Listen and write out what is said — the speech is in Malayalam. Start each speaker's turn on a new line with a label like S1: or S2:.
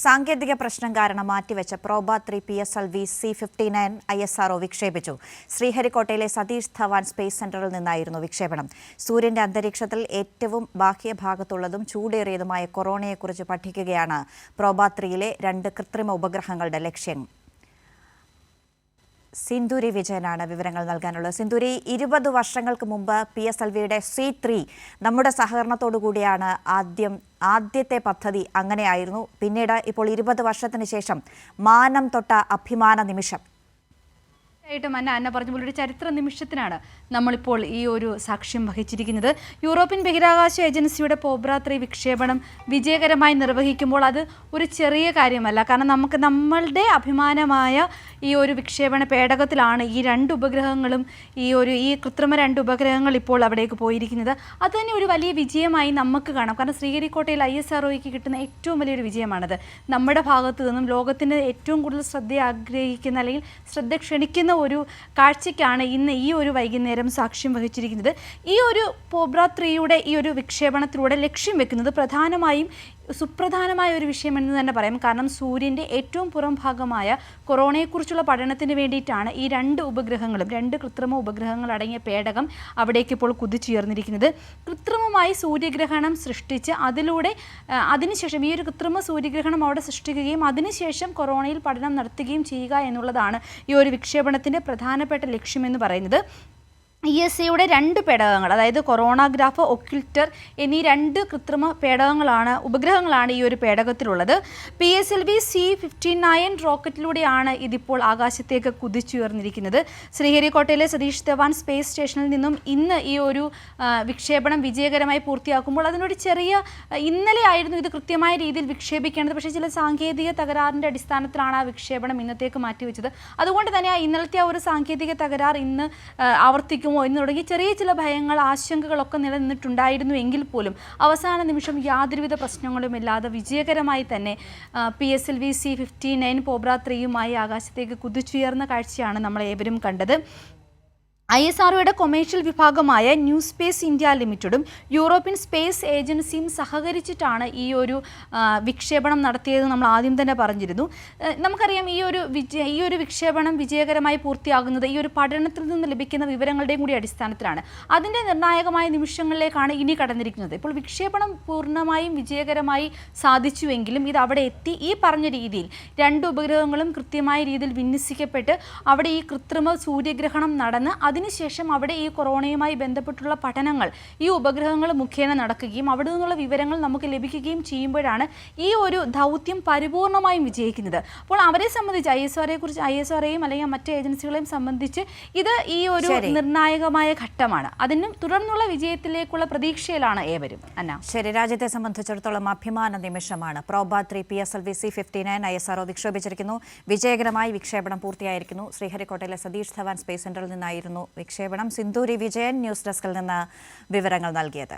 S1: സാങ്കേതിക പ്രശ്നം കാരണം മാറ്റിവെച്ച പ്രോബ-3 PSLV C-59 ISRO വിക്ഷേപിച്ചു. ശ്രീഹരിക്കോട്ടയിലെ സതീഷ് ധവാൻ സ്പേസ് സെന്ററിൽ നിന്നായിരുന്നു വിക്ഷേപണം. സൂര്യന്റെ അന്തരീക്ഷത്തിൽ ഏറ്റവും ബാഹ്യഭാഗത്തുള്ളതും ചൂടേറിയതുമായ കൊറോണയെക്കുറിച്ച് പഠിക്കുകയാണ് പ്രോബ-3യിലെ 2 കൃത്രിമ ഉപഗ്രഹങ്ങളുടെ ലക്ഷ്യം. സിന്ധൂരി വിജയനാണ് വിവരങ്ങൾ നൽകാനുള്ളത്. സിന്ധൂരി, 20 വർഷങ്ങൾക്ക് മുമ്പ് PSLVയുടെ C-3 നമ്മുടെ സഹകരണത്തോടുകൂടിയാണ് ആദ്യത്തെ പദ്ധതി അങ്ങനെയായിരുന്നു. പിന്നീട് ഇപ്പോൾ 20 വർഷത്തിന് ശേഷം മാനം തൊട്ട അഭിമാന നിമിഷം.
S2: അന്ന പറഞ്ഞ ഒരു ചരിത്ര നിമിഷത്തിനാണ് നമ്മളിപ്പോൾ ഈ ഒരു സാക്ഷ്യം വഹിച്ചിരിക്കുന്നത്. യൂറോപ്യൻ ബഹിരാകാശ ഏജൻസിയുടെ പ്രോബ-3 വിക്ഷേപണം വിജയകരമായി നിർവഹിക്കുമ്പോൾ അത് ഒരു ചെറിയ കാര്യമല്ല. കാരണം നമ്മളുടെ അഭിമാനമായ ഈ ഒരു വിക്ഷേപണ പേടകത്തിലാണ് ഈ 2 ഉപഗ്രഹങ്ങളും ഈ കൃത്രിമ 2 ഉപഗ്രഹങ്ങൾ ഇപ്പോൾ അവിടേക്ക് പോയിരിക്കുന്നത്. അത് തന്നെ ഒരു വലിയ വിജയമായി നമുക്ക് കാണാം. കാരണം ശ്രീഹരിക്കോട്ടയിൽ ISROയ്ക്ക് കിട്ടുന്ന ഏറ്റവും വലിയൊരു വിജയമാണത്. നമ്മുടെ ഭാഗത്തു നിന്നും ലോകത്തിൻ്റെ ഏറ്റവും കൂടുതൽ ശ്രദ്ധ ആഗ്രഹിക്കുന്ന അല്ലെങ്കിൽ ശ്രദ്ധ ക്ഷണിക്കുന്ന ഒരു കാഴ്ചയ്ക്കാണ് ഇന്ന് ഈ ഒരു വൈകുന്നേരം സാക്ഷ്യം വഹിച്ചിരിക്കുന്നത്. ഈ ഒരു പ്രോബ-3യുടെ ഈ ഒരു വിക്ഷേപണത്തിലൂടെ ലക്ഷ്യം വെക്കുന്നത് പ്രധാനമായും സുപ്രധാനമായ ഒരു വിഷയമെന്ന് തന്നെ പറയാം. കാരണം സൂര്യൻ്റെ ഏറ്റവും പുറം ഭാഗമായ കൊറോണയെക്കുറിച്ചുള്ള പഠനത്തിന് വേണ്ടിയിട്ടാണ് ഈ 2 ഉപഗ്രഹങ്ങളും 2 കൃത്രിമ ഉപഗ്രഹങ്ങൾ അടങ്ങിയ പേടകം അവിടേക്ക് ഇപ്പോൾ കുതിച്ചുയർന്നിരിക്കുന്നത്. കൃത്രിമമായി സൂര്യഗ്രഹണം സൃഷ്ടിച്ച് അതിനുശേഷം ഈ ഒരു കൃത്രിമ സൂര്യഗ്രഹണം അവിടെ സൃഷ്ടിക്കുകയും അതിനുശേഷം കൊറോണയിൽ പഠനം നടത്തുകയും ചെയ്യുക എന്നുള്ളതാണ് ഈ ഒരു വിക്ഷേപണത്തിൻ്റെ പ്രധാനപ്പെട്ട ലക്ഷ്യമെന്ന് പറയുന്നത്. ESAയുടെ 2 പേടകങ്ങൾ, അതായത് കൊറോണാഗ്രാഫ്, ഒക്യുൾട്ടർ എന്നീ 2 കൃത്രിമ ഉപഗ്രഹങ്ങളാണ് ഈ ഒരു പേടകത്തിലുള്ളത്. PSLV C-59 റോക്കറ്റിലൂടെയാണ് ഇതിപ്പോൾ ആകാശത്തേക്ക് കുതിച്ചുയർന്നിരിക്കുന്നത്. ശ്രീഹരിക്കോട്ടയിലെ സതീഷ് ധവാൻ സ്പേസ് സ്റ്റേഷനിൽ നിന്നും ഇന്ന് ഈ ഒരു വിക്ഷേപണം വിജയകരമായി പൂർത്തിയാക്കുമ്പോൾ അതിനൊരു ഇന്നലെ ആയിരുന്നു ഇത് കൃത്യമായ രീതിയിൽ വിക്ഷേപിക്കേണ്ടത്. പക്ഷേ ചില സാങ്കേതിക തകരാറിൻ്റെ അടിസ്ഥാനത്തിലാണ് ആ വിക്ഷേപണം ഇന്നത്തേക്ക് മാറ്റിവെച്ചത്. അതുകൊണ്ട് തന്നെ ഇന്നലത്തെ ആ ഒരു സാങ്കേതിക തകരാർ ഇന്ന് ആവർത്തിക്കും എന്ന് തുടങ്ങി ചെറിയ ചില ഭയങ്ങൾ, ആശങ്കകളൊക്കെ നിലനിന്നിട്ടുണ്ടായിരുന്നു. എങ്കിൽ പോലും അവസാന നിമിഷം യാതൊരുവിധ പ്രശ്നങ്ങളുമില്ലാതെ വിജയകരമായി തന്നെ PSLV C-59 പ്രോബ-3യുമായി ആകാശത്തേക്ക് കുതിച്ചുയർന്ന കാഴ്ചയാണ് നമ്മൾ ഏവരും കണ്ടത്. ISROയുടെ കൊമേഴ്ഷ്യൽ വിഭാഗമായ ന്യൂ സ്പേസ് ഇന്ത്യ ലിമിറ്റഡും യൂറോപ്യൻ സ്പേസ് ഏജൻസിയും സഹകരിച്ചിട്ടാണ് ഈ ഒരു വിക്ഷേപണം നടത്തിയത്. നമ്മൾ ആദ്യം തന്നെ പറഞ്ഞിരുന്നു. നമുക്കറിയാം ഈ ഒരു വിക്ഷേപണം വിജയകരമായി പൂർത്തിയാകുന്നത് ഈ ഒരു പഠനത്തിൽ നിന്ന് ലഭിക്കുന്ന വിവരങ്ങളുടെയും കൂടി അടിസ്ഥാനത്തിലാണ്. അതിൻ്റെ നിർണായകമായ നിമിഷങ്ങളിലേക്കാണ് ഇനി കടന്നിരിക്കുന്നത്. ഇപ്പോൾ വിക്ഷേപണം പൂർണ്ണമായും വിജയകരമായി സാധിച്ചുവെങ്കിലും ഇത് അവിടെ എത്തി ഈ പറഞ്ഞ രീതിയിൽ 2 ഉപഗ്രഹങ്ങളും കൃത്യമായ രീതിയിൽ വിന്യസിക്കപ്പെട്ട് അവിടെ ഈ കൃത്രിമ സൂര്യഗ്രഹണം നടന്ന് അതിനുശേഷം അവിടെ ഈ കൊറോണയുമായി ബന്ധപ്പെട്ടുള്ള പഠനങ്ങൾ ഈ ഉപഗ്രഹങ്ങൾ മുഖേന നടക്കുകയും അവിടെ നിന്നുള്ള വിവരങ്ങൾ നമുക്ക് ലഭിക്കുകയും ചെയ്യുമ്പോഴാണ് ഈ ഒരു ദൗത്യം പരിപൂർണമായും വിജയിക്കുന്നത്. അപ്പോൾ അവരെ സംബന്ധിച്ച് ISROയെയും അല്ലെങ്കിൽ മറ്റ് ഏജൻസികളെയും സംബന്ധിച്ച് ഇത് ഈ ഒരു നിർണായകമായ ഘട്ടമാണ്. അതിനും തുടർന്നുള്ള വിജയത്തിലേക്കുള്ള പ്രതീക്ഷയിലാണ് ഏവരും. അന്ന,
S1: ശരി, രാജ്യത്തെ സംബന്ധിച്ചിടത്തോളം അഭിമാന നിമിഷമാണ്. പ്രോബ-3 PSLV C-59 ISRO വിക്ഷേപിച്ചിരിക്കുന്നു. വിജയകരമായി വിക്ഷേപണം പൂർത്തിയായിരിക്കുന്നു. ശ്രീഹരിക്കോട്ടയിലെ സതീഷ് ധവാൻ സ്പേസ് സെന്ററിൽ നിന്നായിരുന്നു വിക്ഷേപണം. സിന്ധൂരി വിജയൻ ന്യൂസ് ഡെസ്കിൽ നിന്ന് വിവരങ്ങൾ നൽകിയത്.